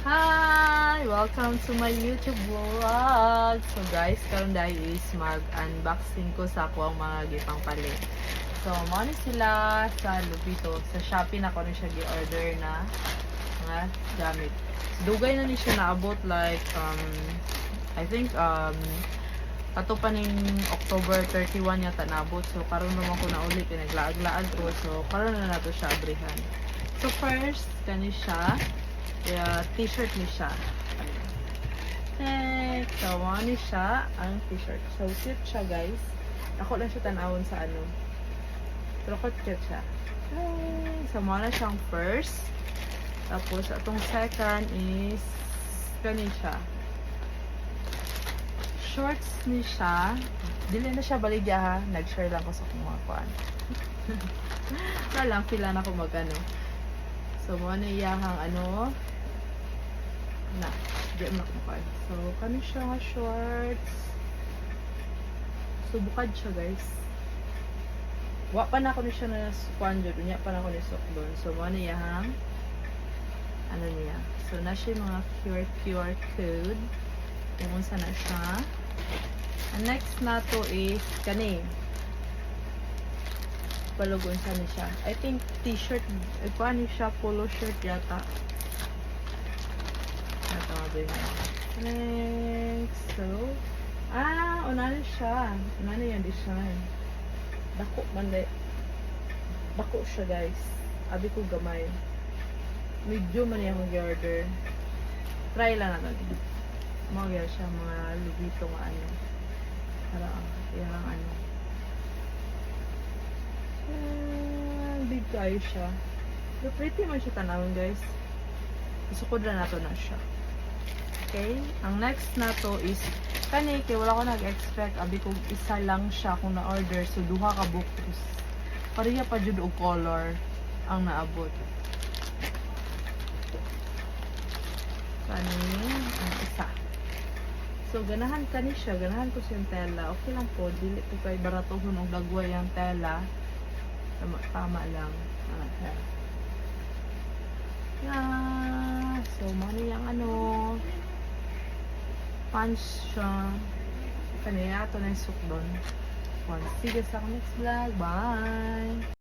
Hi! Welcome to my YouTube vlog! So guys, karon dahil is mag-unboxing ko sa ako ang mga gipang palit. So, mao ni sila sa Lubito. Sa Shopee na ko na siya gi-order na mga gamit. So, dugay na ni siya naabot like, I think, ato pa ning October 31 yata naabot. So, karon naman ko na ulit, pinaglaag-laag ko. So, karon na nato siya abrihan. So, first, kani siya. T-shirt ni siya. Next, so, ni siya ang t-shirt. So, cute siya, guys. Ako lang siya tanawon sa ano. Pero cute siya. Okay. So, na siyang first. Tapos, atong second is kani siya. Shorts ni siya. Dili na siya baligya ha. Nag-share lang ko sa kung mga kuan. Wala lang, feel na ako mag-ano. So, na iyahang ano. Na, di mo nakapal. So, kami siya nga shorts. So, bukad siya, guys. Wa pa na ako ni siya na squan dyan. Unya pa na ako ni sukdon. So, ano yang ano niya. So, na siya mga QR code. Kung unsa na siya. And next na to is kani. Palugon sa ni siya. I think t-shirt. Paano siya? Polo shirt yata. Next, so, una na siya. Una na yung design. Dako man de. Dako siya, guys. Abi ko gamay. Medyo man yung mag-order. Try lang natin. Mag-order siya mga lubito nga ano. Para, yung ano. Big kayo siya. Pero pretty man siya tanawin, guys. Isukod na nato na siya. Okay, ang next na to is kani kay wala ko nag-expect abi kung isa lang siya kung na-order so duha ka bukus. Pareha pa jud og color ang naabot. Kani ang isa. So ganahan kani siya, ganahan ko siyang tela. Okay lang po, dili ko kay baratohon og dagway ang tela. Tama lang. So money yang ano punch siya. Kanina ito na yung sukdon. Sige sa next vlog. Bye!